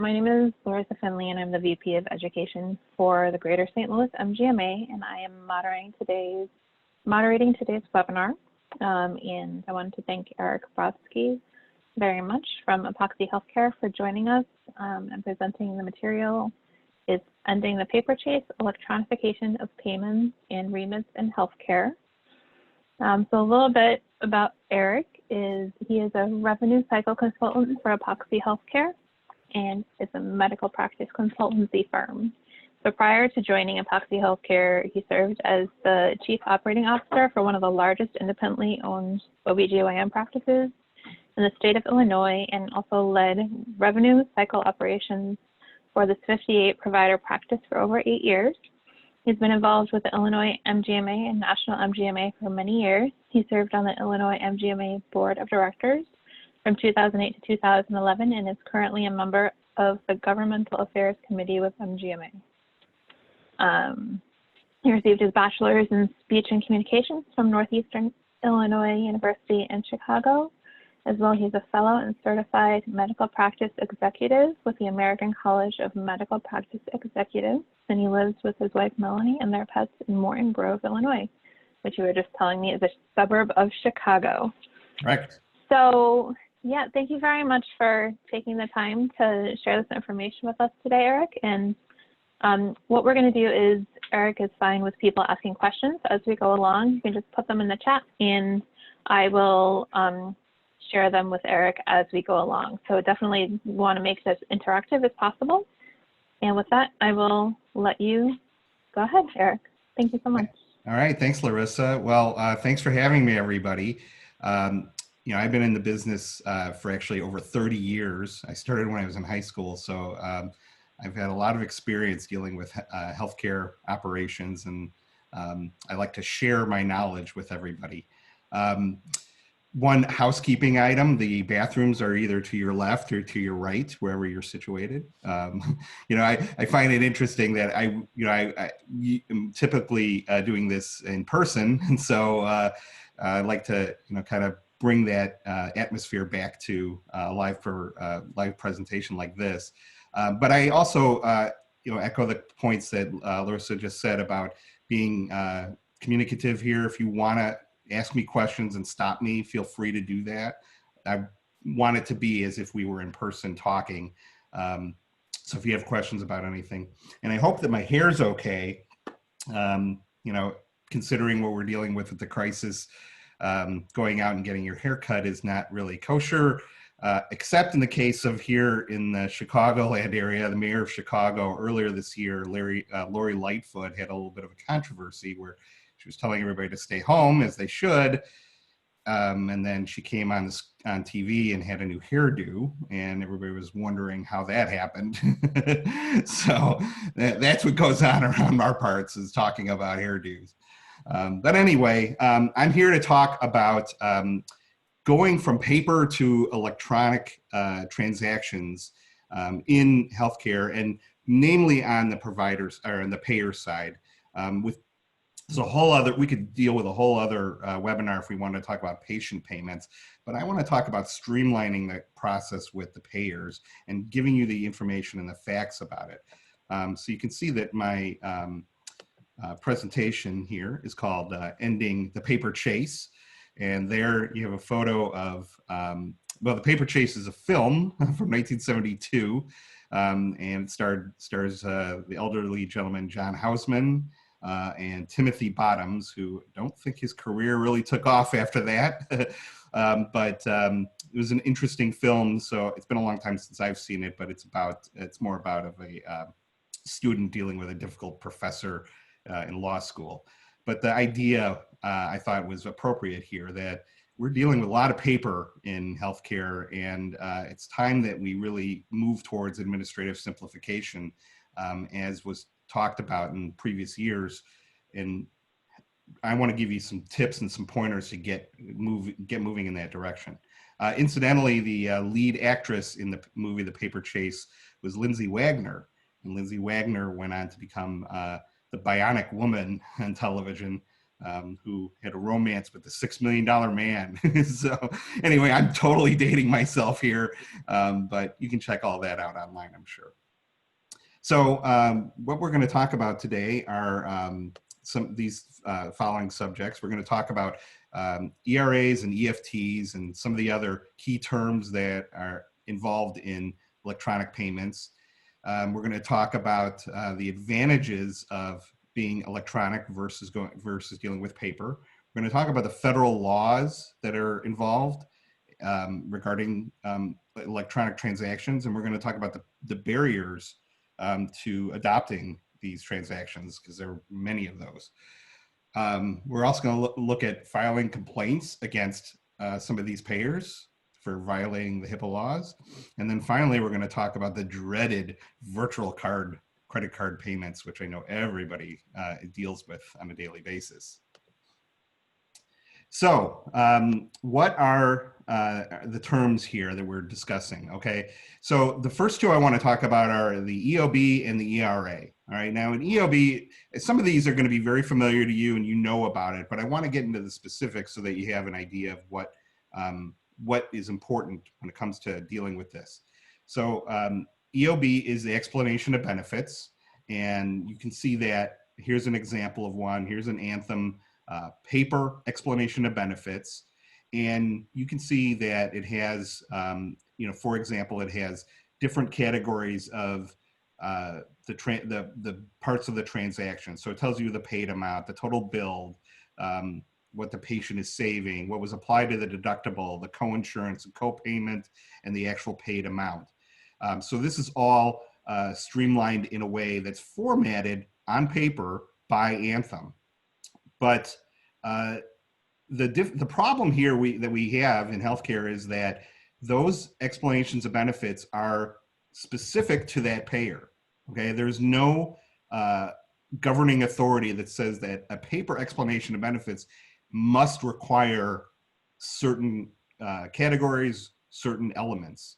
My name is Larissa Finley, and I'm the VP of Education for the Greater St. Louis MGMA, and I am moderating today's webinar. And I wanted to thank Eric Brodsky very much from Epoxy Healthcare for joining us and presenting the material. It's Ending the Paper Chase, Electronification of Payments and Remits in Healthcare. So a little bit about Eric is he is a revenue cycle consultant for Epoxy Healthcare, and it's a medical practice consultancy firm. So prior to joining Epoxy Healthcare, he served as the Chief Operating Officer for one of the largest independently owned OBGYN practices in the state of Illinois, and also led revenue cycle operations for this 58 provider practice for over 8 years. He's been involved with the Illinois MGMA and National MGMA for many years. He served on the Illinois MGMA Board of Directors from 2008 to 2011 and is currently a member of the Governmental Affairs Committee with MGMA. He received his bachelor's in speech and communications from Northeastern Illinois University in Chicago. As well, he's a fellow and certified medical practice executive with the American College of Medical Practice Executives, and he lives with his wife Melanie and their pets in Morton Grove, Illinois, which you were just telling me is a suburb of Chicago. Correct. So, yeah, thank you very much for taking the time to share this information with us today, Eric. And what we're going to do is, Eric is fine with people asking questions as we go along. You can just put them in the chat, and I will share them with Eric as we go along. So definitely want to make this interactive as possible. And with that, I will let you go ahead, Eric. Thank you so much. All right, thanks, Larissa. Well, thanks for having me, everybody. You know, I've been in the business for actually over 30 years. I started when I was in high school, so I've had a lot of experience dealing with healthcare operations, and I like to share my knowledge with everybody. One housekeeping item: the bathrooms are either to your left or to your right, wherever you're situated. You know, I find it interesting that I am typically doing this in person, and so I like to, you know, kind of bring that atmosphere back to live presentation like this. But I also, you know, echo the points that Larissa just said about being communicative here. If you want to ask me questions and stop me, feel free to do that. I want it to be as if we were in person talking. So if you have questions about anything, and I hope that my hair's okay, you know, considering what we're dealing with the crisis, going out and getting your hair cut is not really kosher, except in the case of here in the Chicagoland area. The mayor of Chicago earlier this year, Lori Lightfoot, had a little bit of a controversy where she was telling everybody to stay home, as they should, and then she came on TV and had a new hairdo, and everybody was wondering how that happened. So that's what goes on around our parts, is talking about hairdos. But anyway, I'm here to talk about going from paper to electronic transactions in healthcare, and namely on the providers or on the payer side. There's a whole other, we could deal with a whole other webinar if we want to talk about patient payments, but I want to talk about streamlining the process with the payers and giving you the information and the facts about it. So you can see that my presentation here is called Ending the Paper Chase. And there you have a photo of, well, The Paper Chase is a film from 1972, and it stars the elderly gentleman, John Houseman, and Timothy Bottoms, who I don't think his career really took off after that. But it was an interesting film. So it's been a long time since I've seen it, but it's more about of a student dealing with a difficult professor in law school. But the idea I thought was appropriate here, that we're dealing with a lot of paper in healthcare, and it's time that we really move towards administrative simplification, as was talked about in previous years. And I want to give you some tips and some pointers to get moving in that direction. Incidentally, the lead actress in the movie The Paper Chase was Lindsay Wagner, and Lindsay Wagner went on to become the Bionic Woman on television who had a romance with the $6 million man. So anyway, I'm totally dating myself here, but you can check all that out online, I'm sure. So what we're going to talk about today are some of these following subjects. We're going to talk about ERAs and EFTs and some of the other key terms that are involved in electronic payments. We're going to talk about the advantages of being electronic versus dealing with paper. We're going to talk about the federal laws that are involved regarding electronic transactions, and we're going to talk about the barriers to adopting these transactions, because there are many of those. We're also going to look at filing complaints against some of these payers for violating the HIPAA laws. And then finally, we're going to talk about the dreaded virtual credit card payments, which I know everybody deals with on a daily basis. So what are the terms here that we're discussing? Okay, so the first two I want to talk about are the EOB and the ERA. All right, now in EOB, some of these are going to be very familiar to you and you know about it, but I want to get into the specifics so that you have an idea of what is important when it comes to dealing with this. So EOB is the explanation of benefits, and you can see that here's an example of one. Here's an Anthem paper explanation of benefits, and you can see that it has, for example, it has different categories of the parts of the transaction. So it tells you the paid amount, the total bill, what the patient is saving, what was applied to the deductible, the co-insurance, the co-payment, and the actual paid amount. So this is all streamlined in a way that's formatted on paper by Anthem. But the problem here that we have in healthcare is that those explanations of benefits are specific to that payer. Okay, there's no governing authority that says that a paper explanation of benefits must require certain categories, certain elements.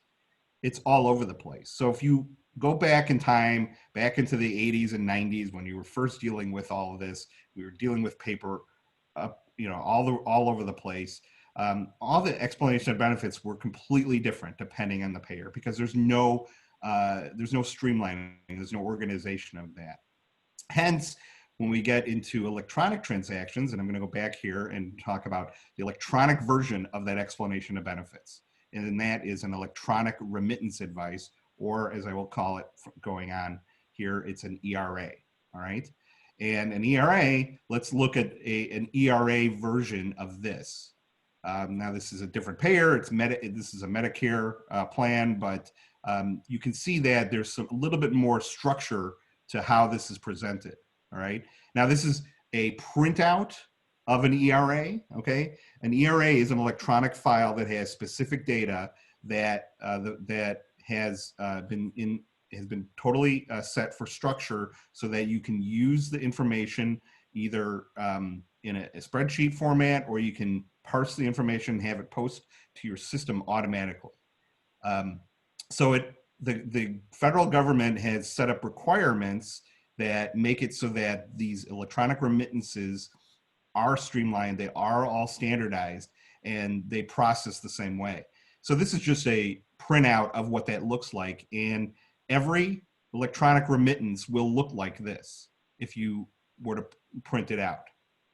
It's all over the place. So if you go back in time, back into the 80s and 90s, when you were first dealing with all of this, we were dealing with paper, all over the place. All the explanation of benefits were completely different depending on the payer, because there's no streamlining, there's no organization of that. Hence, when we get into electronic transactions, and I'm going to go back here and talk about the electronic version of that explanation of benefits, and that is an electronic remittance advice, or as I will call it going on here, it's an ERA, all right? And an ERA, let's look at an ERA version of this. Now this is a different payer, this is a Medicare plan, but you can see that there's a little bit more structure to how this is presented, all right? Now this is a printout of an ERA, okay? An ERA is an electronic file that has specific data that has been totally set for structure so that you can use the information either in a spreadsheet format, or you can parse the information and have it post to your system automatically. So the federal government has set up requirements that make it so that these electronic remittances are streamlined, they are all standardized, and they process the same way. So this is just a printout of what that looks like, and every electronic remittance will look like this if you were to print it out.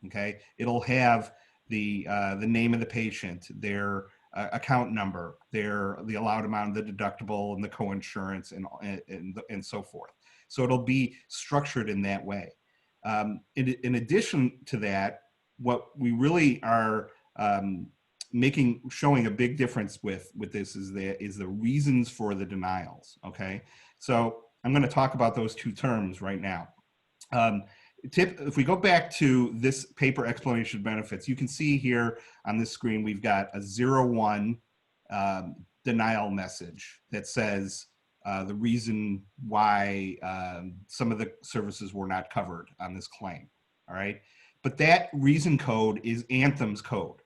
Okay, it'll have the name of the patient, their account number, the allowed amount of the deductible and the co-insurance and so forth. So it'll be structured in that way. In addition to that, what we really are showing a big difference with this is the reasons for the denials. Okay, so I'm going to talk about those two terms right now. If we go back to this paper explanation of benefits, you can see here on this screen we've got a 01 denial message that says the reason why some of the services were not covered on this claim. All right, but that reason code is Anthem's code.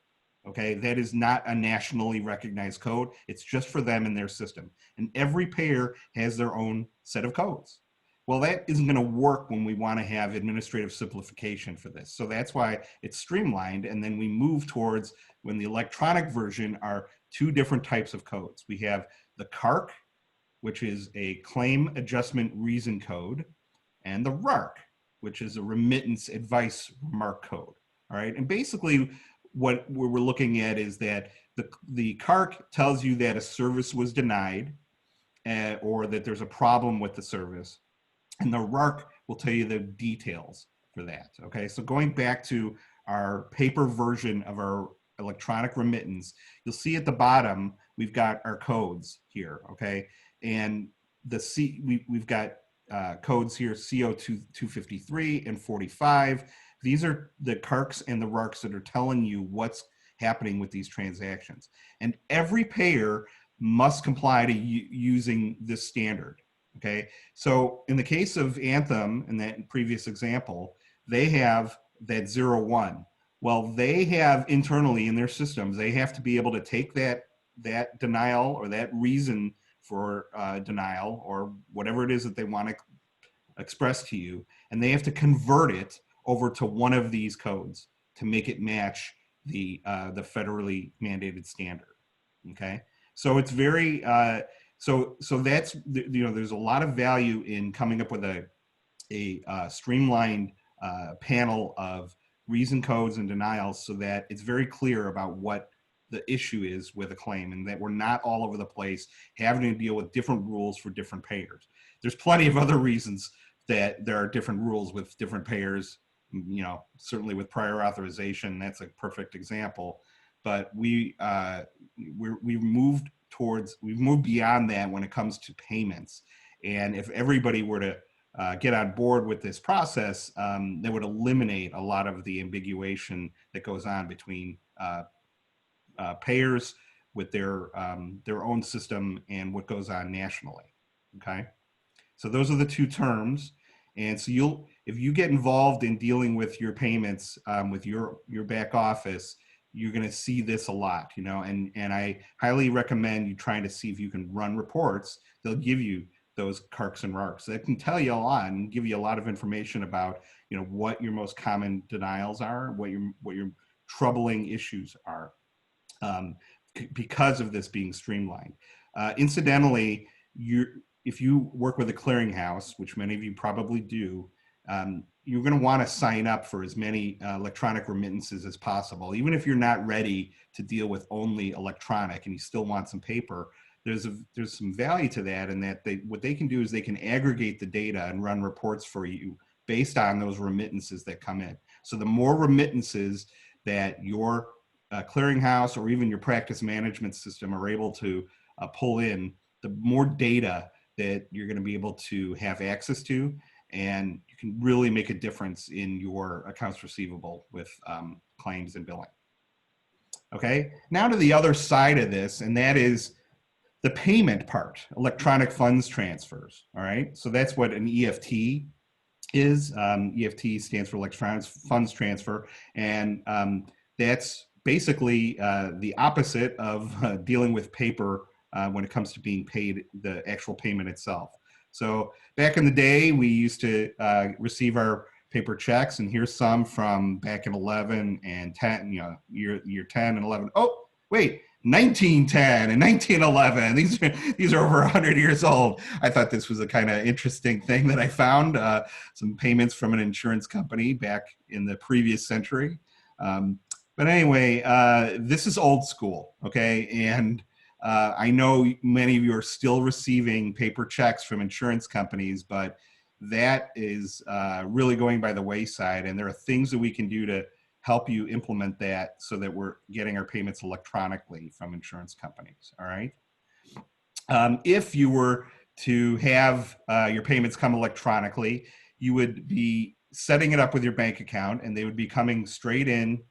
Okay, that is not a nationally recognized code. It's just for them in their system. And every payer has their own set of codes. Well, that isn't going to work when we want to have administrative simplification for this. So that's why it's streamlined. And then we move towards, when the electronic version are two different types of codes. We have the CARC, which is a claim adjustment reason code, and the RARC, which is a remittance advice remark code. All right. And basically what we're looking at is that the CARC tells you that a service was denied, or that there's a problem with the service. And the RARC will tell you the details for that. Okay, so going back to our paper version of our electronic remittance, you'll see at the bottom we've got our codes here. Okay, and we've got codes here, CO253 and 45. These are the CARCs and the RARCs that are telling you what's happening with these transactions. And every payer must comply to using this standard. Okay, so in the case of Anthem, in that previous example, they have that 01. Well, they have internally in their systems, they have to be able to take that denial or that reason for denial or whatever it is that they want to express to you, and they have to convert it over to one of these codes to make it match the federally mandated standard. Okay, so it's very so that's, you know, there's a lot of value in coming up with a streamlined panel of reason codes and denials, so that it's very clear about what the issue is with a claim, and that we're not all over the place having to deal with different rules for different payers. There's plenty of other reasons that there are different rules with different payers. You know, certainly with prior authorization, that's a perfect example. But we've moved beyond that when it comes to payments. And if everybody were to get on board with this process, that would eliminate a lot of the ambiguation that goes on between payers with their own system and what goes on nationally. Okay, so those are the two terms. And so if you get involved in dealing with your payments with your back office, you're going to see this a lot, you know, and I highly recommend you trying to see if you can run reports. They'll give you those CARCs and RARCs that can tell you a lot and give you a lot of information about, you know, what your most common denials are, what your troubling issues are, because of this being streamlined. Incidentally, if you work with a clearinghouse, which many of you probably do, you're going to want to sign up for as many electronic remittances as possible. Even if you're not ready to deal with only electronic and you still want some paper, there's some value to that, and that what they can do is they can aggregate the data and run reports for you based on those remittances that come in. So the more remittances that your clearinghouse or even your practice management system are able to pull in, the more data that you're going to be able to have access to, and you can really make a difference in your accounts receivable with claims and billing. Okay, now to the other side of this, and that is the payment part, electronic funds transfers. All right, so that's what an EFT is. EFT stands for electronic funds transfer, and that's basically the opposite of dealing with paper when it comes to being paid, the actual payment itself. So back in the day, we used to receive our paper checks, and here's some from back in 11 and 10, you know, year 10 and 11. Oh, wait, 1910 and 1911. These are over 100 years old. I thought this was a kind of interesting thing that I found, some payments from an insurance company back in the previous century. But anyway, this is old school, okay? And I know many of you are still receiving paper checks from insurance companies, but that is really going by the wayside. And there are things that we can do to help you implement that so that we're getting our payments electronically from insurance companies, all right? If you were to have your payments come electronically, you would be setting it up with your bank account, and they would be coming straight in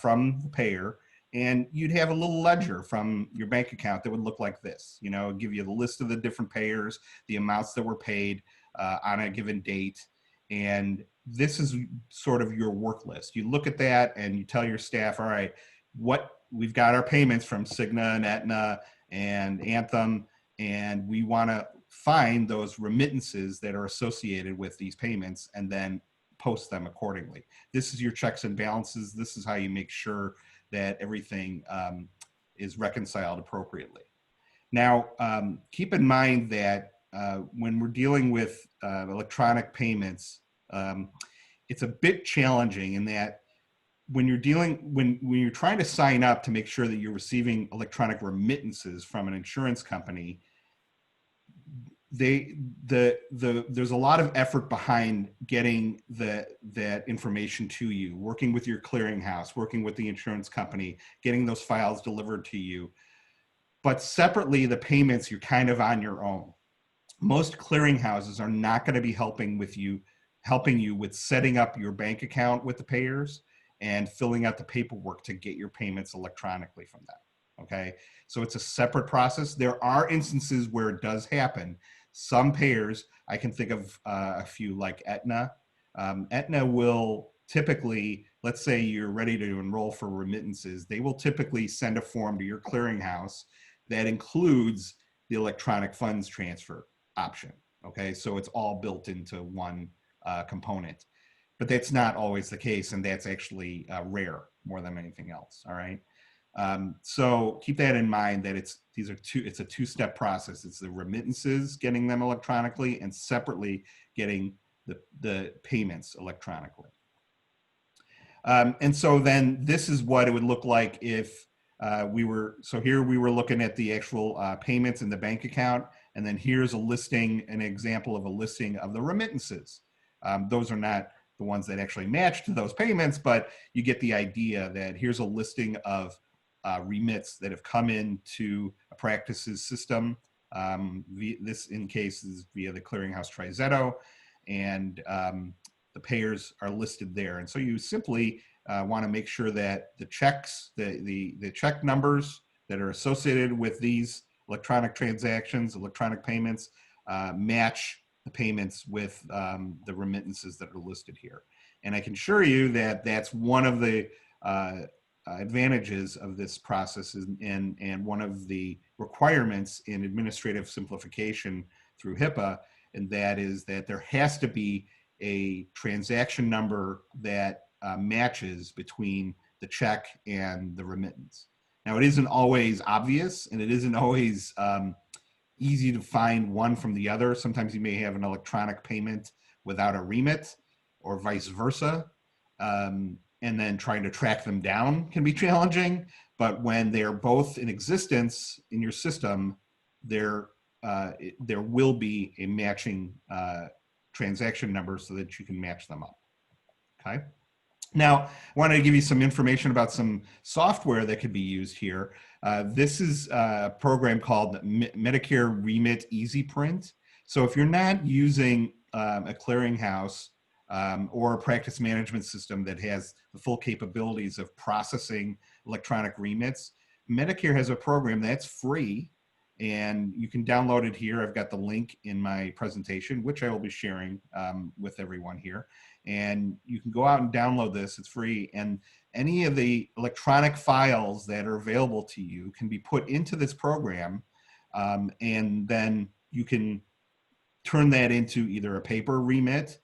from the payer. And you'd have a little ledger from your bank account that would look like this, you know, give you the list of the different payers, the amounts that were paid on a given date. And this is sort of your work list. You look at that and you tell your staff, all right, we've got our payments from Cigna and Aetna and Anthem, and we want to find those remittances that are associated with these payments and then post them accordingly. This is your checks and balances. This is how you make sure that everything is reconciled appropriately. Now, keep in mind that when we're dealing with electronic payments, it's a bit challenging in that when you're trying to sign up to make sure that you're receiving electronic remittances from an insurance company, there's a lot of effort behind getting that information to you, working with your clearinghouse, working with the insurance company, getting those files delivered to you. But separately, the payments, you're kind of on your own. Most clearinghouses are not going to be helping you with setting up your bank account with the payers and filling out the paperwork to get your payments electronically from them. Okay, so it's a separate process. There are instances where it does happen. Some payers, I can think of a few like Aetna. Aetna will typically, let's say you're ready to enroll for remittances, they will typically send a form to your clearinghouse that includes the electronic funds transfer option. Okay, so it's all built into one component. But that's not always the case, and that's actually rare more than anything else. All right. So keep that in mind that it's a two-step process. It's the remittances, getting them electronically, and separately getting the payments electronically. And so then this is what it would look like if here we were looking at the actual payments in the bank account, and then here's an example of a listing of the remittances. Those are not the ones that actually match to those payments, but you get the idea that here's a listing of remits that have come into a practice's system. This in case is via the clearinghouse TriZetto, and the payers are listed there. And so you simply want to make sure that the checks, the check numbers that are associated with these electronic transactions, electronic payments, match the payments with the remittances that are listed here. And I can assure you that that's one of the advantages of this process and one of the requirements in administrative simplification through HIPAA, and that is that there has to be a transaction number that matches between the check and the remittance. Now, it isn't always obvious, and it isn't always easy to find one from the other. Sometimes you may have an electronic payment without a remit, or vice versa. And then trying to track them down can be challenging. But when they're both in existence in your system, there will be a matching transaction number so that you can match them up. Okay. Now, I wanted to give you some information about some software that could be used here. This is a program called Medicare Remit Easy Print. So if you're not using a clearinghouse or a practice management system that has the full capabilities of processing electronic remits, Medicare has a program that's free, and you can download it here. I've got the link in my presentation, which I will be sharing with everyone here. And you can go out and download this. It's free. And any of the electronic files that are available to you can be put into this program. And then you can turn that into either a paper remit,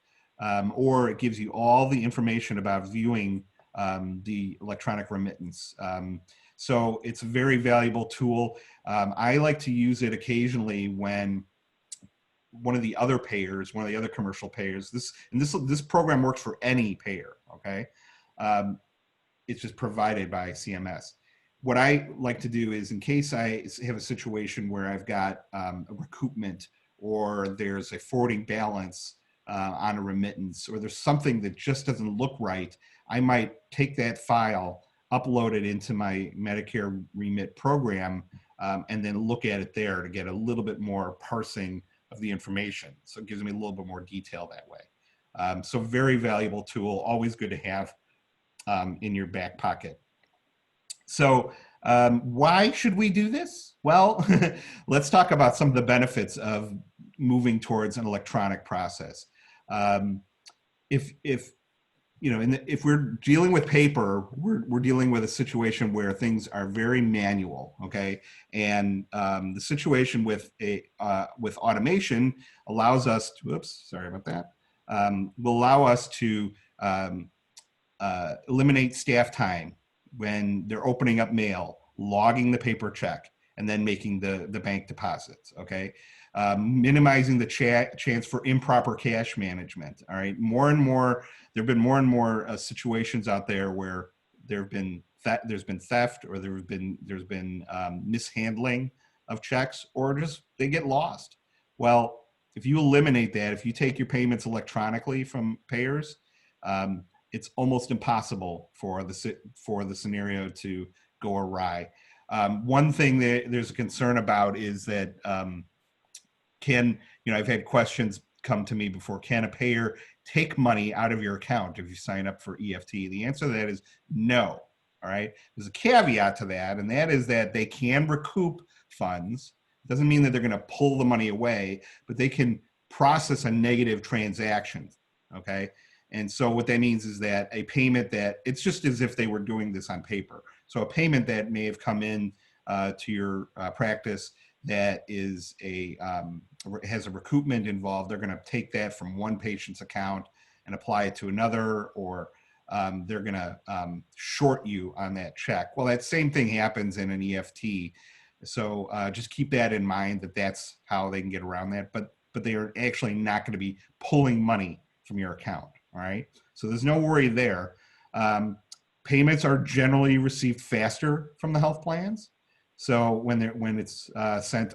or it gives you all the information about viewing the electronic remittance. So it's a very valuable tool. I like to use it occasionally when one of the other payers, one of the other commercial payers, this program works for any payer, okay? It's just provided by CMS. What I like to do is, in case I have a situation where I've got a recoupment, or there's a forwarding balance on a remittance, or there's something that just doesn't look right, I might take that file, upload it into my Medicare Remit program, and then look at it there to get a little bit more parsing of the information. So it gives me a little bit more detail that way. So very valuable tool, always good to have in your back pocket. So why should we do this? Well, let's talk about some of the benefits of moving towards an electronic process. If you know, if we're dealing with paper, we're dealing with a situation where things are very manual, okay? And the situation with with automation allows us to, oops, sorry about that, will allow us to eliminate staff time when they're opening up mail, logging the paper check, and then making the bank deposits, okay? Minimizing the chance for improper cash management, all right? More and more, there've been more and more situations out there where there's been theft, or there's been mishandling of checks, or just they get lost. Well, if you eliminate that, if you take your payments electronically from payers, it's almost impossible for the scenario to go awry. One thing that there's a concern about is that I've had questions come to me before, can a payer take money out of your account if you sign up for EFT? The answer to that is no, all right? There's a caveat to that, and that is that they can recoup funds. It doesn't mean that they're gonna pull the money away, but they can process a negative transaction, okay? And so what that means is that a payment that, it's just as if they were doing this on paper. So a payment that may have come in to your practice that is has a recoupment involved, they're gonna take that from one patient's account and apply it to another, or they're gonna short you on that check. Well, that same thing happens in an EFT. So just keep that in mind, that that's how they can get around that. But they are actually not gonna be pulling money from your account. All right, so there's no worry there. Payments are generally received faster from the health plans. So when it's sent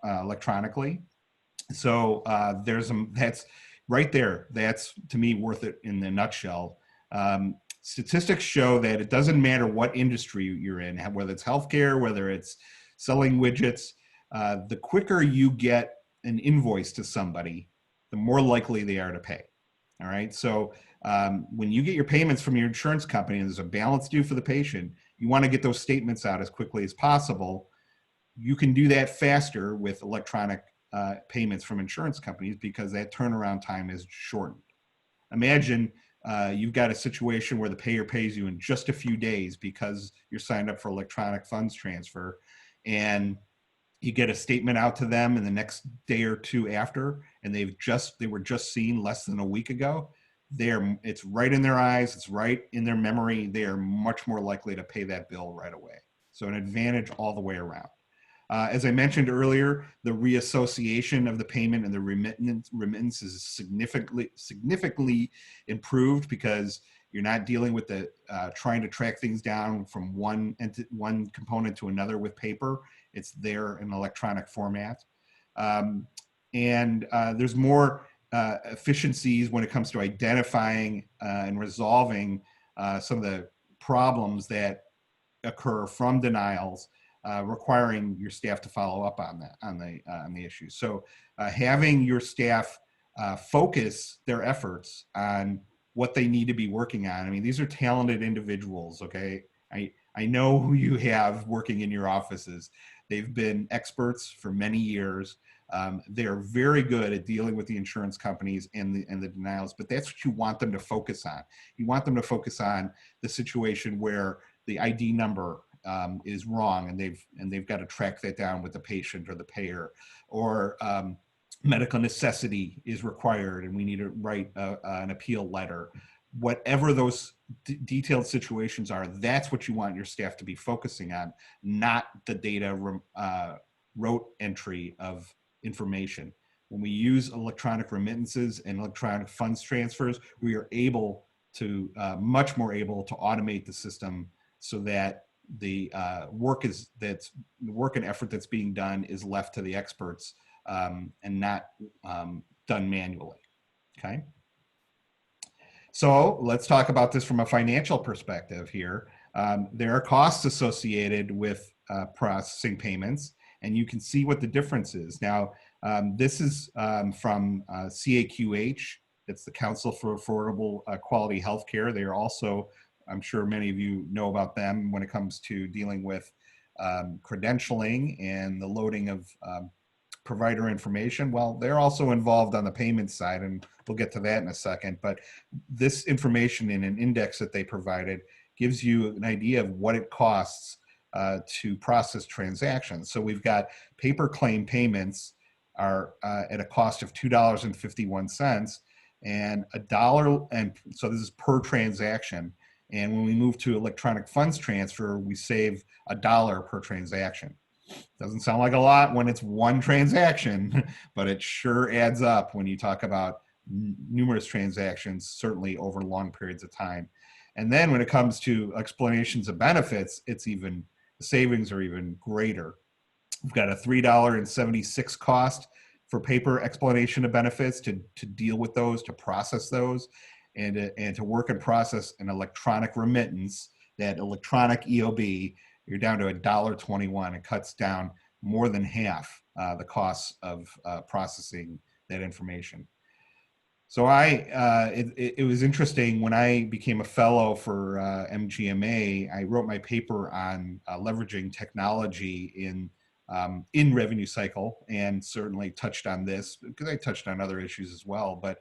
electronically, so that's right there. That's, to me, worth it in the nutshell. Statistics show that it doesn't matter what industry you're in, whether it's healthcare, whether it's selling widgets. The quicker you get an invoice to somebody, the more likely they are to pay. All right. So when you get your payments from your insurance company and there's a balance due for the patient, you want to get those statements out as quickly as possible. You can do that faster with electronic payments from insurance companies because that turnaround time is shortened. Imagine you've got a situation where the payer pays you in just a few days because you're signed up for electronic funds transfer, and you get a statement out to them in the next day or two after, and they were just seen less than a week ago. It's right in their eyes, it's right in their memory. They are much more likely to pay that bill right away. So an advantage all the way around. As I mentioned earlier, the reassociation of the payment and the remittance is significantly improved because you're not dealing with the trying to track things down from one component to another with paper. It's there in electronic format. And there's more efficiencies when it comes to identifying and resolving some of the problems that occur from denials, requiring your staff to follow up on the issue. So having your staff focus their efforts on what they need to be working on. I mean, these are talented individuals, okay? I know who you have working in your offices. They've been experts for many years. They're very good at dealing with the insurance companies and the denials, but that's what you want them to focus on. You want them to focus on the situation where the ID number is wrong, and they've got to track that down with the patient or the payer, or medical necessity is required and we need to write an appeal letter. Whatever those detailed situations are, that's what you want your staff to be focusing on, not the data rote entry of information. When we use electronic remittances and electronic funds transfers, we are able to much more able to automate the system so that the work and effort that's being done is left to the experts and not done manually. Okay. So let's talk about this from a financial perspective here. There are costs associated with processing payments, and you can see what the difference is. Now, this is from CAQH. It's the Council for Affordable Quality Healthcare. They are also, I'm sure many of you know about them when it comes to dealing with credentialing and the loading of provider information? Well, they're also involved on the payment side, and we'll get to that in a second. But this information in an index that they provided gives you an idea of what it costs to process transactions. So we've got paper claim payments are at a cost of $2.51 and $1, and so this is per transaction. And when we move to electronic funds transfer, we save $1 per transaction. Doesn't sound like a lot when it's one transaction, but it sure adds up when you talk about numerous transactions, certainly over long periods of time. And then when it comes to explanations of benefits, the savings are even greater. We've got a $3.76 cost for paper explanation of benefits to deal with those, to process those, and to work and process an electronic remittance, that electronic EOB, you're down to $1.21. It cuts down more than half the costs of processing that information. So it was interesting when I became a fellow for MGMA. I wrote my paper on leveraging technology in revenue cycle, and certainly touched on this because I touched on other issues as well. But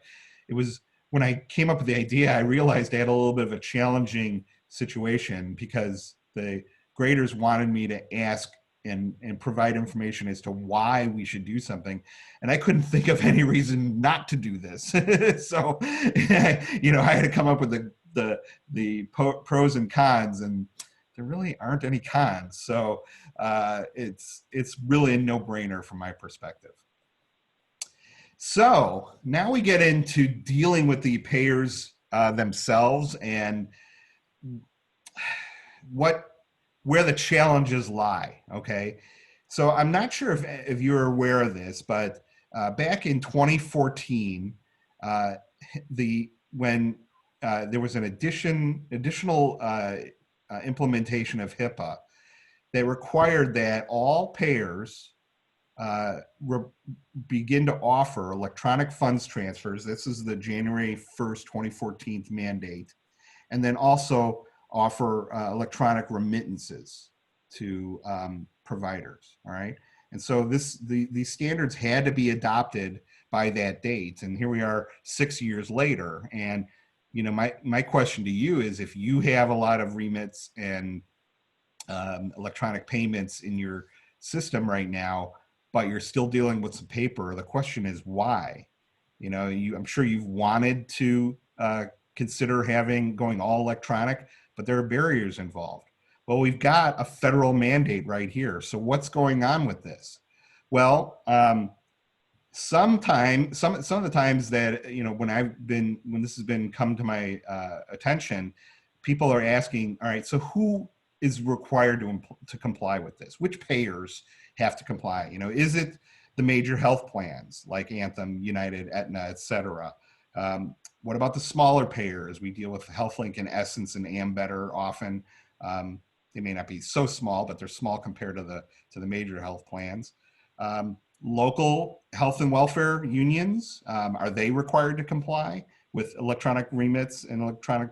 it was when I came up with the idea, I realized I had a little bit of a challenging situation because the graders wanted me to ask and provide information as to why we should do something. And I couldn't think of any reason not to do this. So, you know, I had to come up with the pros and cons, and there really aren't any cons. So it's really a no-brainer from my perspective. So now we get into dealing with the payers themselves and where the challenges lie, okay? So I'm not sure if you're aware of this, but back in 2014, when there was an additional implementation of HIPAA that required that all payers begin to offer electronic funds transfers. This is the January 1st, 2014 mandate, and then also offer electronic remittances to providers, all right? And so these standards had to be adopted by that date. And here we are 6 years later. And, you know, my question to you is, if you have a lot of remits and electronic payments in your system right now, but you're still dealing with some paper, the question is why? You know, I'm sure you've wanted to consider going all electronic, but there are barriers involved. Well, we've got a federal mandate right here. So what's going on with this? Well, some of the times that, you know, when this has been come to my attention, people are asking, all right, so who is required to comply with this? Which payers have to comply? You know, is it the major health plans like Anthem, United, Aetna, et cetera? What about the smaller payers? We deal with HealthLink and Essence and Ambetter often. They may not be so small, but they're small compared to the major health plans. Local health and welfare unions, are they required to comply with electronic remits and electronic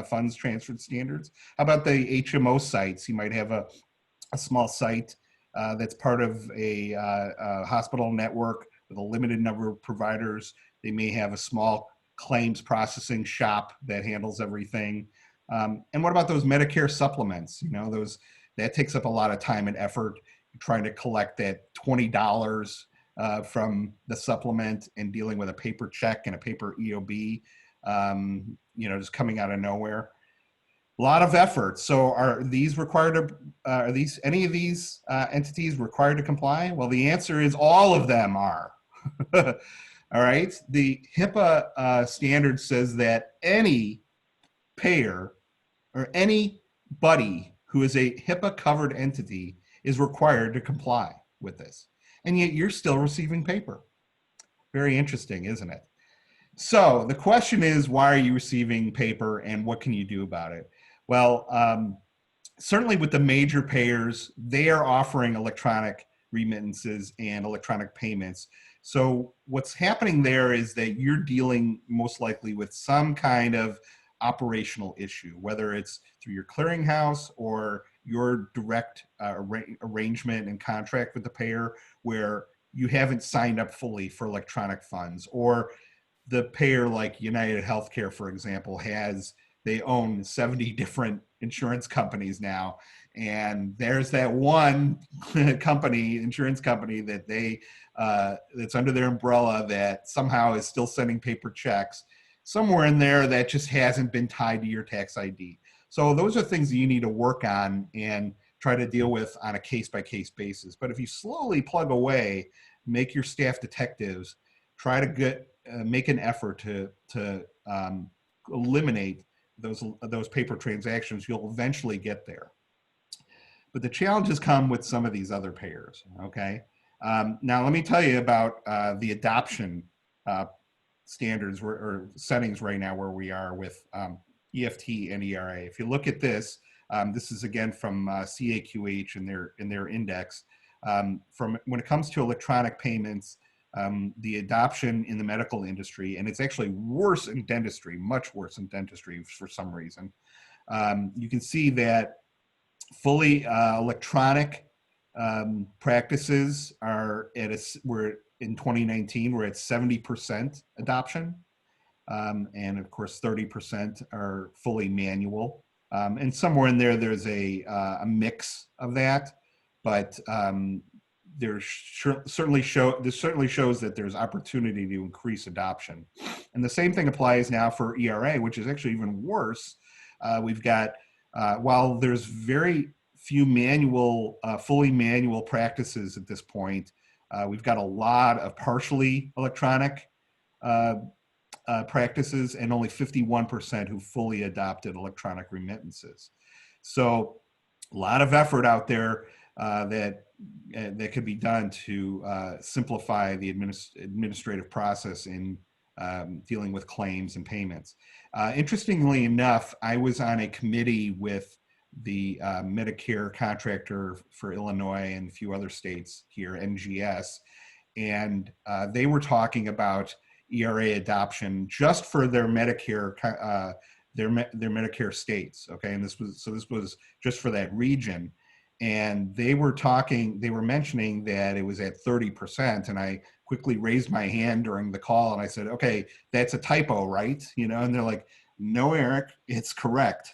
funds transferred standards? How about the HMO sites? You might have a small site that's part of a hospital network with a limited number of providers. They may have a small claims processing shop that handles everything. And what about those Medicare supplements? You know, that takes up a lot of time and effort, trying to collect that $20 from the supplement and dealing with a paper check and a paper EOB, you know, just coming out of nowhere. A lot of effort. So are any of these entities required to comply? Well, the answer is all of them are. All right. The HIPAA standard says that any payer or anybody who is a HIPAA covered entity is required to comply with this. And yet you're still receiving paper. Very interesting, isn't it? So the question is, why are you receiving paper and what can you do about it? Well, certainly with the major payers, they are offering electronic remittances and electronic payments. So what's happening there is that you're dealing most likely with some kind of operational issue, whether it's through your clearinghouse or your direct arrangement and contract with the payer, where you haven't signed up fully for electronic funds, or the payer like United Healthcare, for example, they own 70 different insurance companies now. And there's that one insurance company that that's under their umbrella that somehow is still sending paper checks somewhere in there that just hasn't been tied to your tax ID. So those are things that you need to work on and try to deal with on a case-by-case basis. But if you slowly plug away, make your staff detectives, try to make an effort to eliminate those paper transactions, you'll eventually get there. But the challenges come with some of these other payers, okay? Now, let me tell you about the adoption standards or settings right now where we are with EFT and ERA. If you look at this, this is again from CAQH in their index. From when it comes to electronic payments, the adoption in the medical industry, and it's actually worse in dentistry, much worse in dentistry for some reason. You can see that fully electronic practices are we're in 2019, we're at 70% adoption. And of course, 30% are fully manual. And somewhere in there, there's a mix of that, but this certainly shows that there's opportunity to increase adoption. And the same thing applies now for ERA, which is actually even worse. We've got, while there's very few fully manual practices at this point, we've got a lot of partially electronic practices and only 51% who fully adopted electronic remittances. So a lot of effort out there that could be done to simplify the administrative process in dealing with claims and payments. Interestingly enough, I was on a committee with the Medicare contractor for Illinois and a few other states here, NGS, and they were talking about ERA adoption just for their Medicare their Medicare states. Okay, and this was just for that region, and they were mentioning that it was at 30%, and I quickly raised my hand during the call and I said, okay, that's a typo, right? And they're like, no, Eric, it's correct.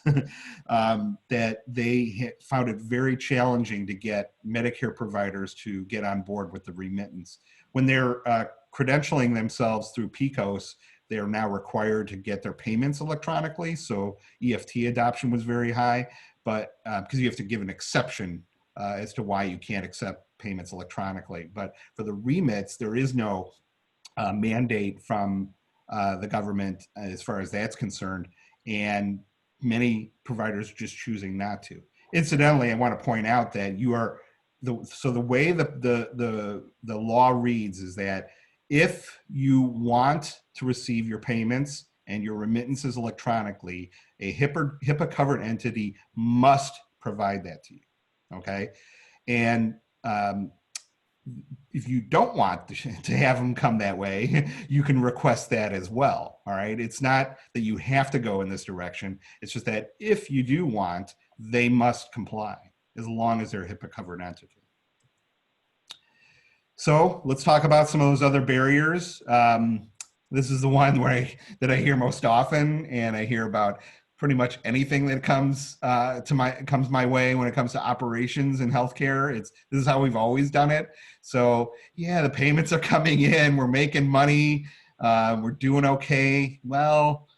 That they found it very challenging to get Medicare providers to get on board with the remittance. When they're credentialing themselves through PICOS, they are now required to get their payments electronically. So EFT adoption was very high, but because you have to give an exception as to why you can't accept payments electronically. But for the remits, there is no mandate from the government as far as that's concerned, and many providers just choosing not to. Incidentally, I want to point out that the way the law reads is that if you want to receive your payments and your remittances electronically, a HIPAA covered entity must provide that to you. Okay, and if you don't want to have them come that way, you can request that as well. All right, it's not that you have to go in this direction. It's just that if you do want, they must comply as long as they're a HIPAA covered entity. So let's talk about some of those other barriers. This is the one that I hear most often, and I hear about pretty much anything that comes my way when it comes to operations in healthcare. This is how we've always done it. So yeah, the payments are coming in, we're making money, we're doing okay. Well,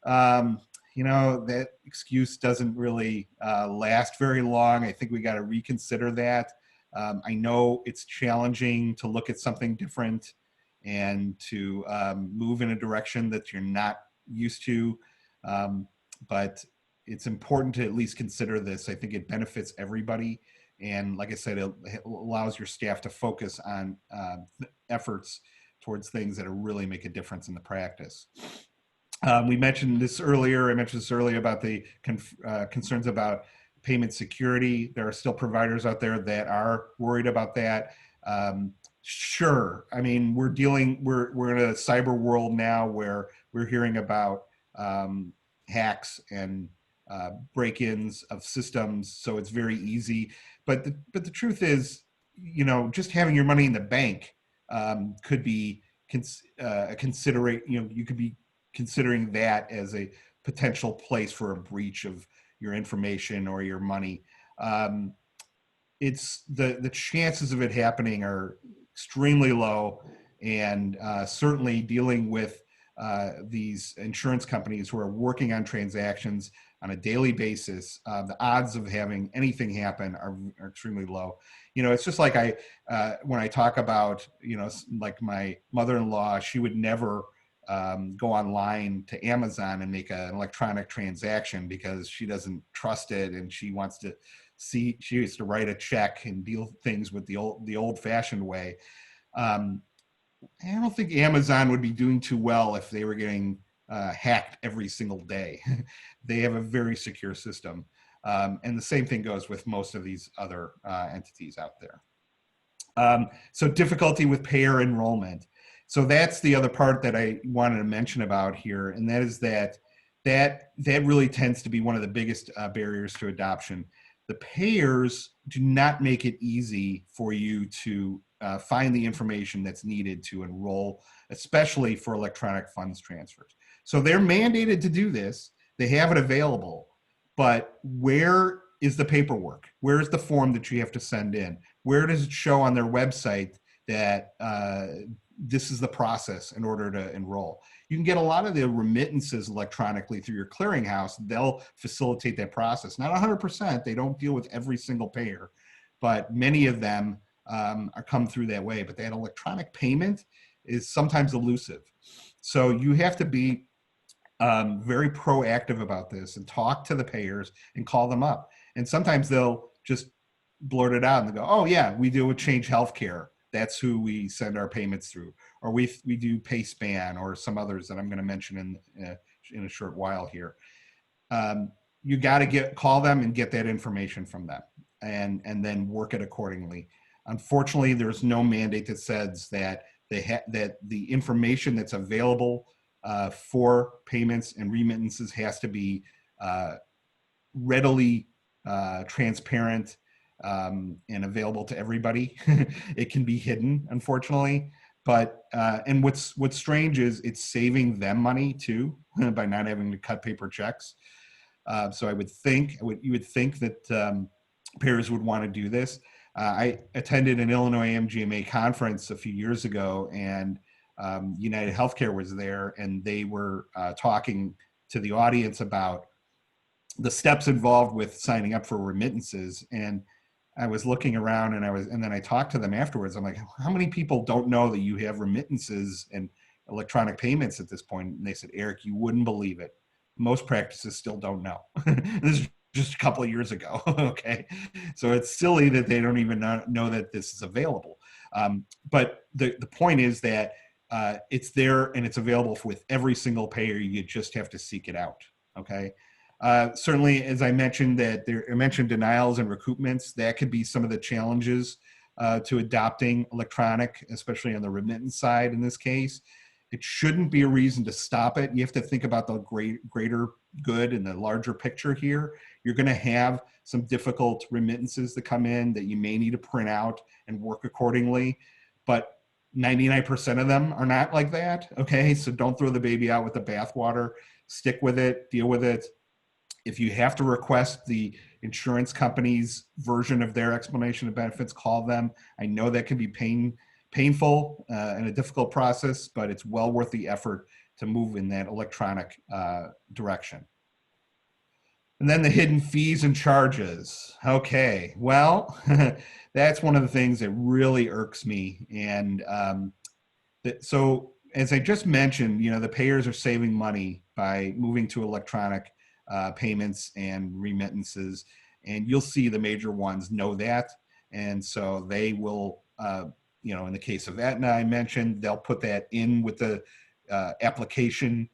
that excuse doesn't really last very long. I think we got to reconsider that. I know it's challenging to look at something different and to move in a direction that you're not used to. But it's important to at least consider this. I think it benefits everybody. And like I said, it allows your staff to focus on efforts towards things that really make a difference in the practice. We mentioned this earlier. I mentioned this earlier about the concerns about payment security. There are still providers out there that are worried about that. Sure. I mean, we're in a cyber world now where we're hearing about hacks and break-ins of systems, so it's very easy. But the truth is, just having your money in the bank could be you could be considering that as a potential place for a breach of your information or your money. It's the chances of it happening are extremely low, and certainly dealing with these insurance companies who are working on transactions on a daily basis, the odds of having anything happen are extremely low. It's just like when I talk about, like my mother-in-law, she would never go online to Amazon and make an electronic transaction because she doesn't trust it, and she used to write a check and deal things with the old-fashioned way. I don't think Amazon would be doing too well if they were getting hacked every single day. They have a very secure system. And the same thing goes with most of these other entities out there. So difficulty with payer enrollment. So that's the other part that I wanted to mention about here, and that is that really tends to be one of the biggest barriers to adoption. The payers do not make it easy for you to find the information that's needed to enroll, especially for electronic funds transfers. So they're mandated to do this. They have it available, but where is the paperwork? Where is the form that you have to send in? Where does it show on their website that this is the process in order to enroll? You can get a lot of the remittances electronically through your clearinghouse. They'll facilitate that process. Not 100%, they don't deal with every single payer, but many of them are come through that way. But that electronic payment is sometimes elusive. So you have to be very proactive about this and talk to the payers and call them up. And sometimes they'll just blurt it out and go, oh yeah, we deal with Change Healthcare. That's who we send our payments through. Or we do PaySpan or some others that I'm going to mention in a short while here. You got to call them and get that information from them, and then work it accordingly. Unfortunately, there's no mandate that says that that the information that's available for payments and remittances has to be readily transparent and available to everybody. It can be hidden, unfortunately. But and what's strange is it's saving them money too by not having to cut paper checks. So you would think that payers would want to do this. I attended an Illinois MGMA conference a few years ago, and United Healthcare was there, and they were talking to the audience about the steps involved with signing up for remittances. And I was looking around, and then I talked to them afterwards. I'm like, how many people don't know that you have remittances and electronic payments at this point? And they said, Eric, you wouldn't believe it. Most practices still don't know. This is just a couple of years ago. Okay. So it's silly that they don't even know that this is available. But the point is that it's there and it's available with every single payer. You just have to seek it out. Okay. Certainly, as I mentioned, I mentioned denials and recoupments. That could be some of the challenges to adopting electronic, especially on the remittance side in this case. It shouldn't be a reason to stop it. You have to think about the greater good and the larger picture here. You're going to have some difficult remittances that come in that you may need to print out and work accordingly, but 99% of them are not like that. Okay, so don't throw the baby out with the bathwater. Stick with it, deal with it. If you have to request the insurance company's version of their explanation of benefits, call them. I know that can be painful and a difficult process, but it's well worth the effort to move in that electronic direction. And then the hidden fees and charges. Okay, well, that's one of the things that really irks me. And so as I just mentioned, the payers are saving money by moving to electronic payments and remittances, and you'll see the major ones know that, and so they will, in the case of Aetna, I mentioned, they'll put that in with the application.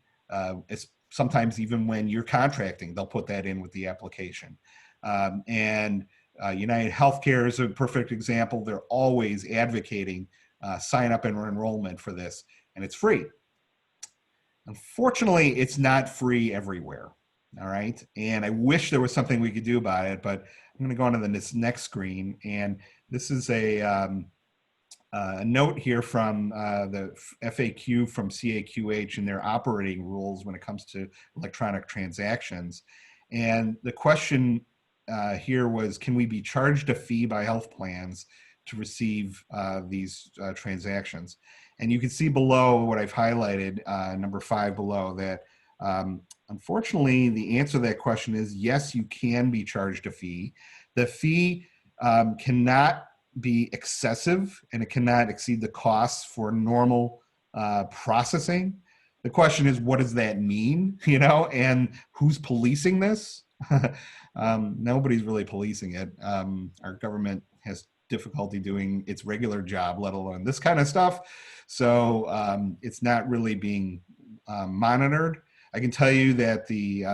It's sometimes even when you're contracting, they'll put that in with the application. And United Healthcare is a perfect example. They're always advocating sign up and enrollment for this, and it's free. Unfortunately, it's not free everywhere. All right. And I wish there was something we could do about it, but I'm going to go on to this next screen. And this is a a note here from the FAQ from CAQH and their operating rules when it comes to electronic transactions. And the question here was, can we be charged a fee by health plans to receive these transactions? And you can see below what I've highlighted, number 5 below, that unfortunately, the answer to that question is yes, you can be charged a fee. The fee cannot be excessive, and it cannot exceed the costs for normal processing. The question is, what does that mean? You know, and who's policing this? Nobody's really policing it. Our government has difficulty doing its regular job, let alone this kind of stuff. So it's not really being monitored. I can tell you that the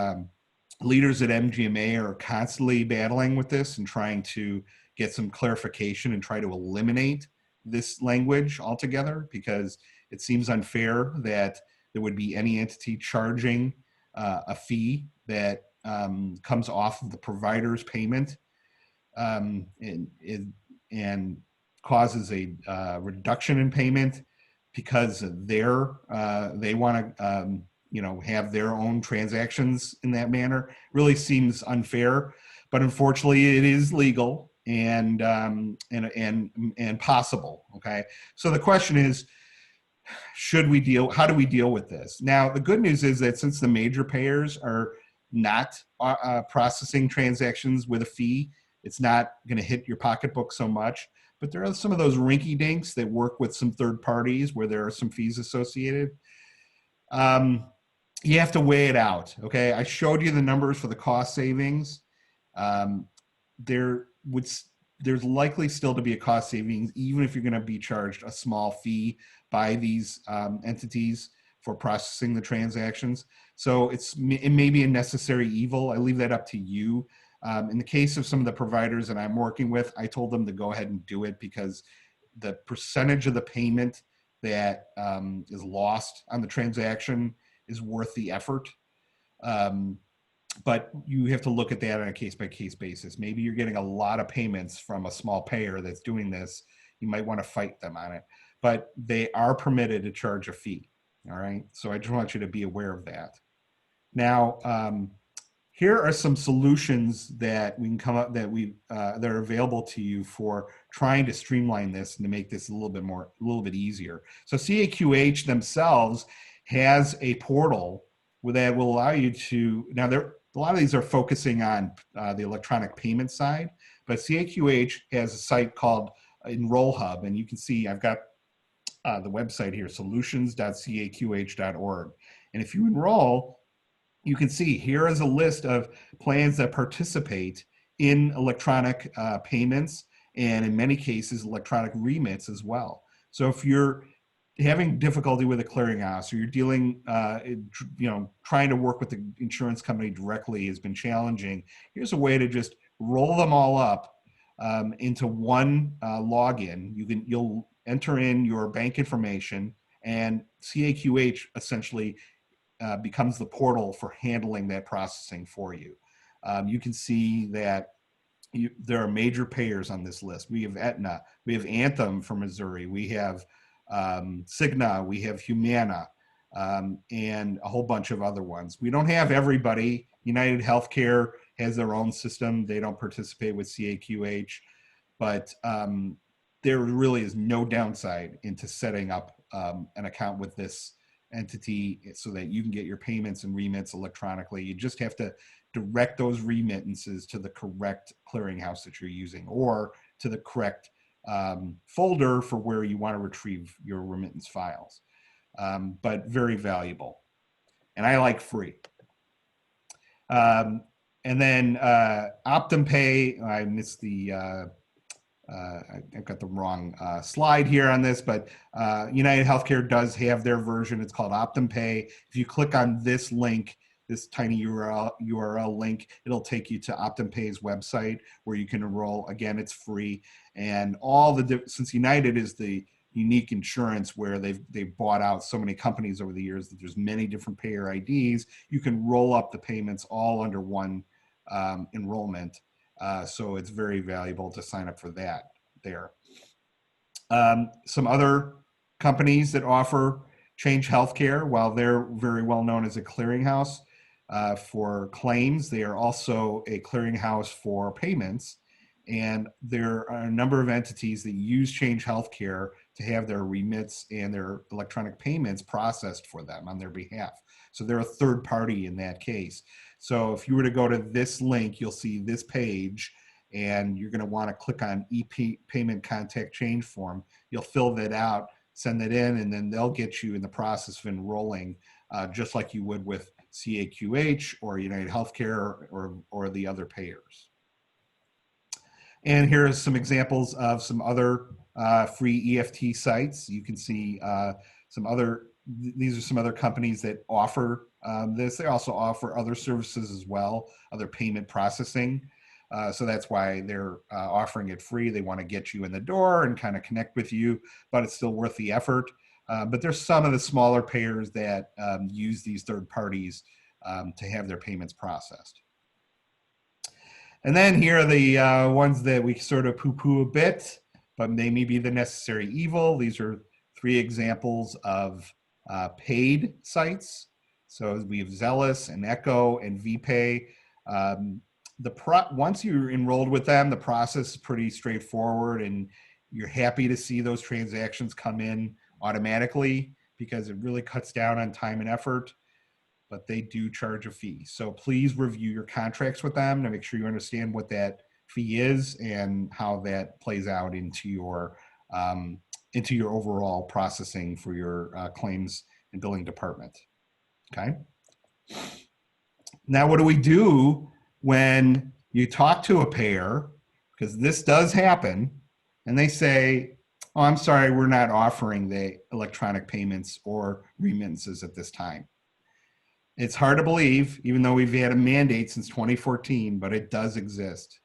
leaders at MGMA are constantly battling with this and trying to get some clarification and try to eliminate this language altogether, because it seems unfair that there would be any entity charging a fee that comes off of the provider's payment and causes a reduction in payment because they want to have their own transactions in that manner. Really seems unfair, but unfortunately it is legal and possible. Okay, so the question is, how do we deal with this? Now, the good news is that since the major payers are not processing transactions with a fee, it's not going to hit your pocketbook so much. But there are some of those rinky dinks that work with some third parties where there are some fees associated. You have to weigh it out. Okay, I showed you the numbers for the cost savings. There's likely still to be a cost savings, even if you're going to be charged a small fee by these entities for processing the transactions. So it may be a necessary evil. I leave that up to you. In the case of some of the providers that I'm working with, I told them to go ahead and do it because the percentage of the payment that is lost on the transaction is worth the effort. But you have to look at that on a case-by-case basis. Maybe you're getting a lot of payments from a small payer that's doing this. You might want to fight them on it. But they are permitted to charge a fee, all right? So I just want you to be aware of that. Now, here are some solutions that we can come up that are available to you for trying to streamline this and to make this a little bit easier. So CAQH themselves has a portal that will allow you to, now a lot of these are focusing on the electronic payment side, but CAQH has a site called Enroll Hub, and you can see I've got the website here, solutions.caqh.org. And if you enroll, you can see here is a list of plans that participate in electronic payments, and in many cases, electronic remits as well. So if you're having difficulty with a clearinghouse, or you're dealing, trying to work with the insurance company directly has been challenging, here's a way to just roll them all up into one login. You'll enter in your bank information, and CAQH essentially becomes the portal for handling that processing for you. You can see that there are major payers on this list. We have Aetna, we have Anthem from Missouri, we have Cigna, we have Humana, and a whole bunch of other ones. We don't have everybody. United Healthcare has their own system. They don't participate with CAQH, but there really is no downside into setting up an account with this entity so that you can get your payments and remits electronically. You just have to direct those remittances to the correct clearinghouse that you're using, or to the correct folder for where you want to retrieve your remittance files. But very valuable. And I like free. And then OptumPay, I missed the, I've got the wrong slide here on this, but United Healthcare does have their version. It's called OptumPay. If you click on this link, this tiny URL link, it'll take you to OptumPay's website where you can enroll. Again, it's free. And since United is the unique insurance where they've bought out so many companies over the years that there's many different payer IDs, you can roll up the payments all under one enrollment. So it's very valuable to sign up for that there. Some other companies that offer Change Healthcare, while they're very well known as a clearinghouse for claims, they are also a clearinghouse for payments. And there are a number of entities that use Change Healthcare to have their remits and their electronic payments processed for them on their behalf. So they're a third party in that case. So if you were to go to this link, you'll see this page, and you're going to want to click on payment contact change form. You'll fill that out, send that in, and then they'll get you in the process of enrolling, just like you would with CAQH or United Healthcare or the other payers. And here are some examples of some other free EFT sites. You can see these are some other companies that offer this. They also offer other services as well, other payment processing. So that's why they're offering it free. They want to get you in the door and kind of connect with you, but it's still worth the effort. But there's some of the smaller payers that use these third parties to have their payments processed. And then here are the ones that we sort of poo-poo a bit, but they may be the necessary evil. These are 3 examples of paid sites. So we have Zealous and Echo and VPay. Once you're enrolled with them, the process is pretty straightforward, and you're happy to see those transactions come in automatically because it really cuts down on time and effort, but they do charge a fee. So please review your contracts with them to make sure you understand what that fee is and how that plays out into your overall processing for your claims and billing department. Okay. Now, what do we do when you talk to a payer, because this does happen, and they say, oh, I'm sorry, we're not offering the electronic payments or remittances at this time. It's hard to believe, even though we've had a mandate since 2014, but it does exist.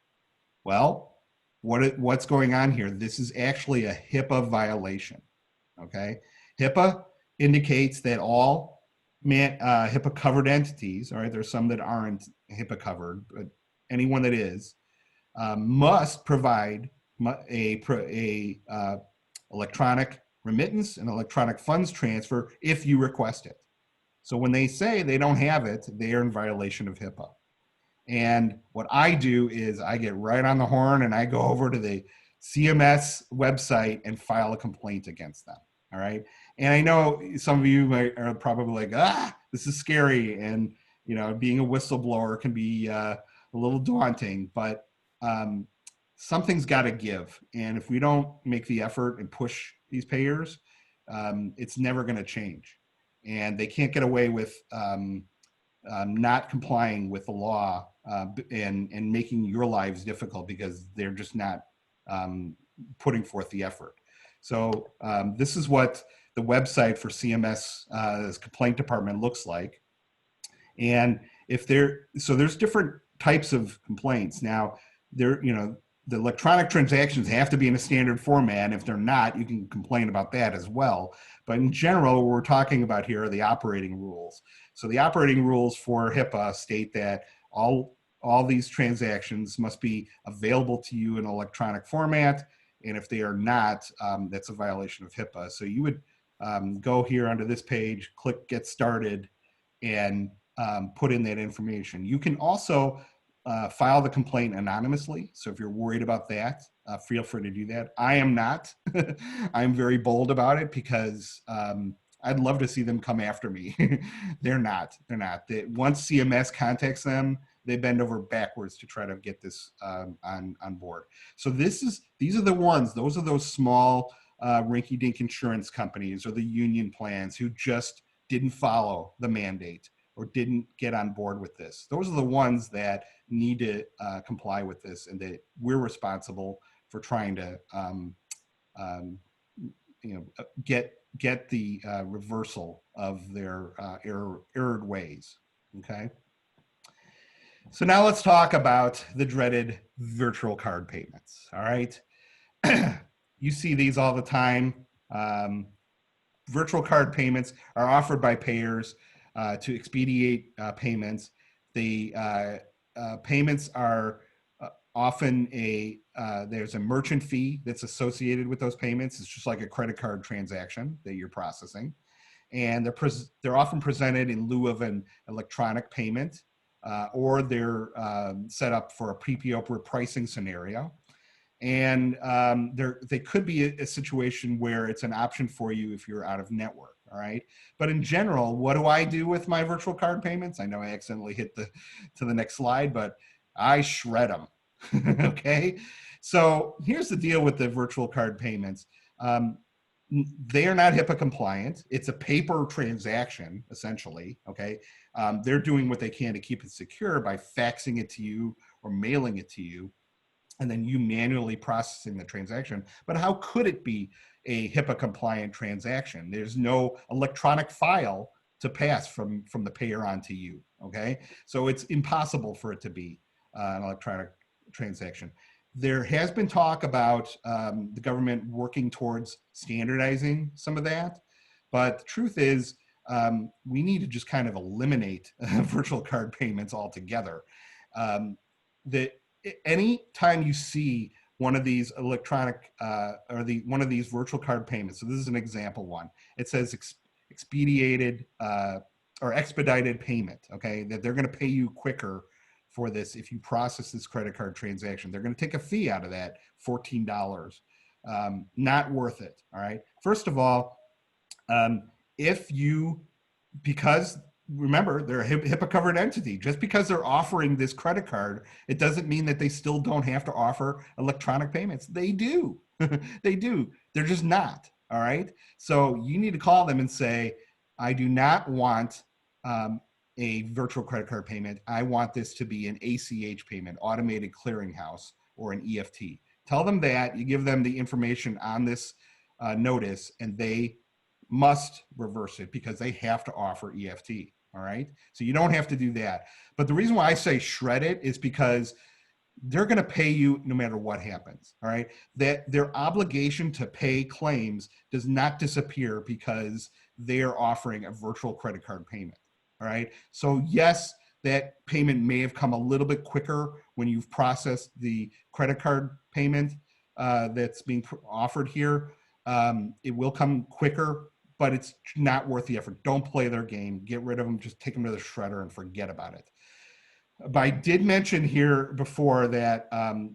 Well, what's going on here? This is actually a HIPAA violation, okay? HIPAA indicates that all HIPAA covered entities, all right, there's some that aren't HIPAA covered, but anyone that is, must provide a electronic remittance and electronic funds transfer if you request it. So when they say they don't have it, they are in violation of HIPAA. And what I do is I get right on the horn and I go over to the CMS website and file a complaint against them. All right. And I know some of you are probably like, this is scary. And, you know, being a whistleblower can be a little daunting, but something's got to give. And if we don't make the effort and push these payers, it's never going to change. And they can't get away with not complying with the law and making your lives difficult because they're just not putting forth the effort. So this is what the website for CMS complaint department looks like. And so there's different types of complaints. Now, the electronic transactions have to be in a standard format. If they're not, you can complain about that as well. But in general, what we're talking about here are the operating rules. So the operating rules for HIPAA state that all these transactions must be available to you in electronic format. And if they are not, that's a violation of HIPAA. So you would go here onto this page, click Get Started, and put in that information. You can also file the complaint anonymously. So if you're worried about that, feel free to do that. I am not. I'm very bold about it because I'd love to see them come after me. They're not. Once CMS contacts them, they bend over backwards to try to get this on board. So these are the ones. Those are those small rinky-dink insurance companies or the union plans who just didn't follow the mandate or didn't get on board with this. Those are the ones that need to comply with this, and that we're responsible for trying to get the reversal of their errored ways. Okay. So now let's talk about the dreaded virtual card payments. All right. You see these all the time. Virtual card payments are offered by payers to expedite payments. The payments are often a there's a merchant fee that's associated with those payments. It's just like a credit card transaction that you're processing. And they're often presented in lieu of an electronic payment, or they're set up for a PPO pricing scenario. And they could be a situation where it's an option for you if you're out of network, all right? But in general, what do I do with my virtual card payments? I know I accidentally hit to the next slide, but I shred them, okay? So here's the deal with the virtual card payments. They are not HIPAA compliant. It's a paper transaction, essentially, okay? They're doing what they can to keep it secure by faxing it to you or mailing it to you, and then you manually processing the transaction. But how could it be a HIPAA compliant transaction? There's no electronic file to pass from the payer on to you, okay? So it's impossible for it to be an electronic transaction. There has been talk about the government working towards standardizing some of that, but the truth is we need to just kind of eliminate virtual card payments altogether. Any time you see one of these electronic one of these virtual card payments, so this is an example one, it says expedited or expedited payment, okay, that they're going to pay you quicker for this if you process this credit card transaction. They're going to take a fee out of that, $14. Not worth it, all right? First of all, because remember, they're a HIPAA covered entity. Just because they're offering this credit card, it doesn't mean that they still don't have to offer electronic payments. They do. They do. They're just not. All right. So you need to call them and say, I do not want a virtual credit card payment. I want this to be an ACH payment, automated clearinghouse, or an EFT. Tell them that. You give them the information on this notice, and they must reverse it because they have to offer EFT. All right. So you don't have to do that. But the reason why I say shred it is because they're going to pay you no matter what happens. All right. That their obligation to pay claims does not disappear because they're offering a virtual credit card payment. All right. So yes, that payment may have come a little bit quicker when you've processed the credit card payment that's being offered here. It will come quicker, but it's not worth the effort. Don't play their game. Get rid of them. Just take them to the shredder and forget about it. But I did mention here before that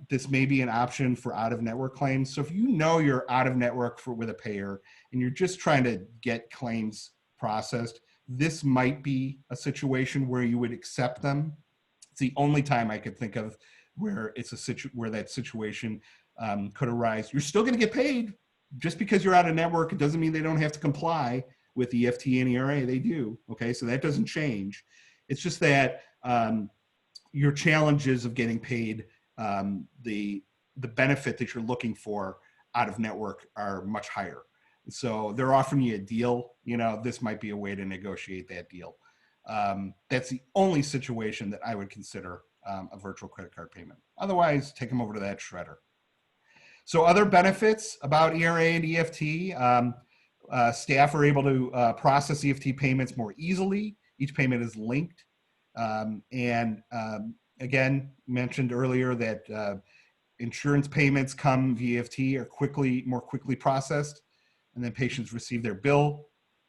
this may be an option for out-of-network claims. So if you know you're out of network with a payer and you're just trying to get claims processed, this might be a situation where you would accept them. It's the only time I could think of where it's where that situation could arise. You're still going to get paid. Just because you're out of network, it doesn't mean they don't have to comply with EFT and ERA. They do. Okay, so that doesn't change. It's just that your challenges of getting paid the benefit that you're looking for out of network are much higher. So they're offering you a deal. You know, this might be a way to negotiate that deal. That's the only situation that I would consider a virtual credit card payment. Otherwise, take them over to that shredder. So other benefits about ERA and EFT, staff are able to process EFT payments more easily. Each payment is linked. Again, mentioned earlier that insurance payments come via EFT are more quickly processed, and then patients receive their bill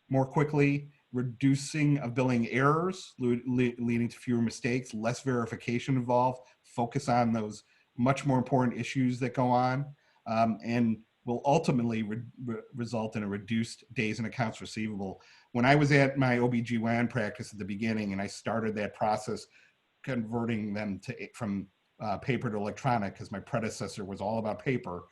more quickly, reducing of billing errors, leading to fewer mistakes, less verification involved, focus on those much more important issues that go on. And will ultimately result in a reduced days in accounts receivable. When I was at my OBGYN practice at the beginning and I started that process, converting them from paper to electronic, because my predecessor was all about paper,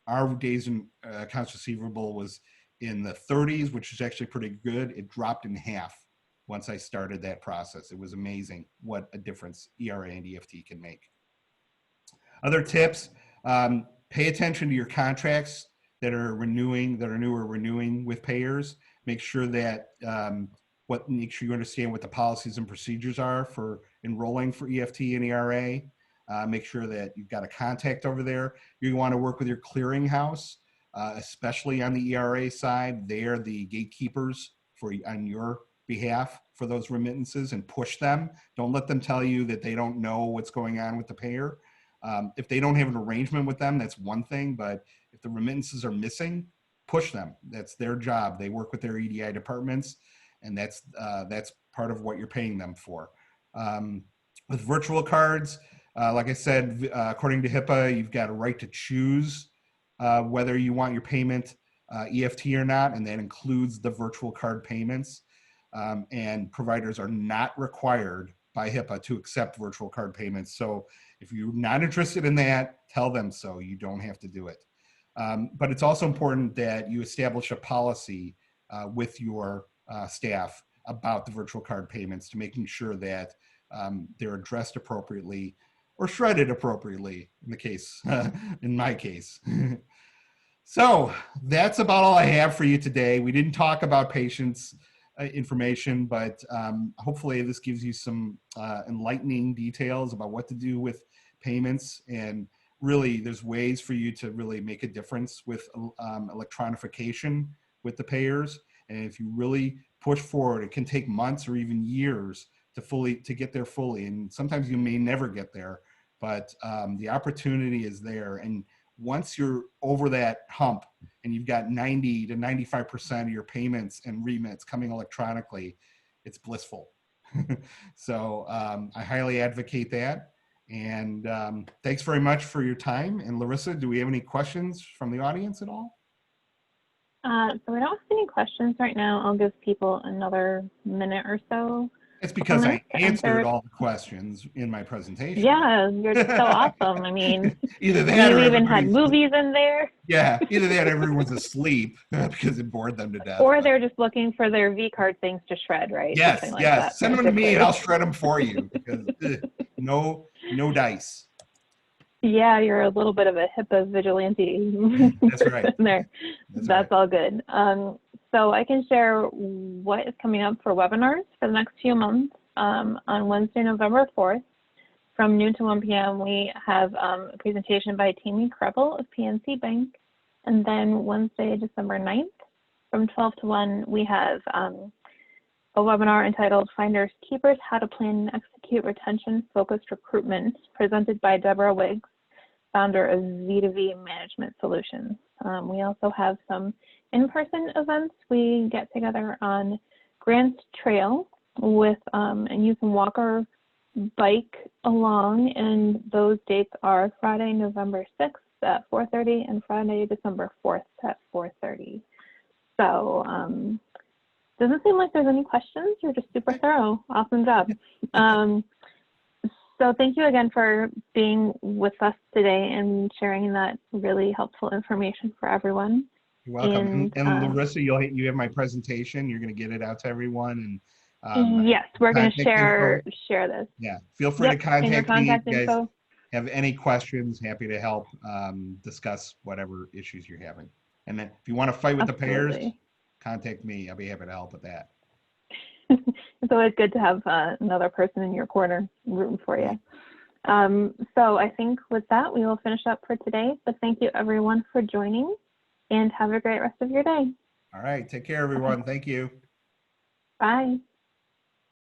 our days in accounts receivable was in the 30s, which is actually pretty good. It dropped in half once I started that process. It was amazing what a difference ERA and EFT can make. Other tips, pay attention to your contracts that are new or renewing with payers. Make sure that make sure you understand what the policies and procedures are for enrolling for EFT and ERA. Make sure that you've got a contact over there. You want to work with your clearinghouse, especially on the ERA side. They're the gatekeepers on your behalf for those remittances, and push them. Don't let them tell you that they don't know what's going on with the payer. If they don't have an arrangement with them, that's one thing, but if the remittances are missing, push them. That's their job. They work with their EDI departments, and that's part of what you're paying them for. With virtual cards, like I said, according to HIPAA, you've got a right to choose whether you want your payment EFT or not, and that includes the virtual card payments. And providers are not required by HIPAA to accept virtual card payments. So if you're not interested in that, tell them so. You don't have to do it. But it's also important that you establish a policy with your staff about the virtual card payments, to making sure that they're addressed appropriately or shredded appropriately in the case, in my case. So that's about all I have for you today. We didn't talk about patients information, but hopefully this gives you some enlightening details about what to do with payments. And really, there's ways for you to really make a difference with electronification with the payers. And if you really push forward, it can take months or even years to get there fully. And sometimes you may never get there, but the opportunity is there. And once you're over that hump and you've got 90 to 95% of your payments and remits coming electronically, it's blissful. So I highly advocate that. And thanks very much for your time. And Larissa, do we have any questions from the audience at all? So we don't have any questions right now. I'll give people another minute or so. It's because I answered all the questions in my presentation. Yeah, you're so awesome. I mean, either that you or even had movies in there. Yeah, either that or everyone's asleep because it bored them to death. Or they're just looking for their V-card things to shred, right? Yes, Something like yes. that, Send them to me and I'll shred them for you, because no dice. Yeah, you're a little bit of a HIPAA vigilante. That's right. There. That's all good. So I can share what is coming up for webinars for the next few months. On Wednesday, November 4th, from noon to 1 p.m., we have a presentation by Tammy Krebel of PNC Bank. And then Wednesday, December 9th, from 12 to 1, we have a webinar entitled Finders Keepers, How to Plan and Execute Retention-Focused Recruitment, presented by Deborah Wiggs, founder of V2V Management Solutions. We also have some in-person events. We get together on Grant Trail with, and you can walk or bike along, and those dates are Friday, November 6th at 4:30 and Friday, December 4th at 4:30. So doesn't seem like there's any questions. You're just super thorough. Awesome job. So thank you again for being with us today and sharing that really helpful information for everyone. You're welcome. And Larissa, you have my presentation. You're going to get it out to everyone. And yes, we're going to share this. Yeah, feel free to contact me if you guys info. have any questions. Happy to help discuss whatever issues you're having. And then if you want to fight with the payers, contact me. I'll be happy to help with that. It's always good to have another person in your corner rooting for you. So I think with that, we will finish up for today. But thank you, everyone, for joining, and have a great rest of your day. All right. Take care, everyone. Thank you. Bye.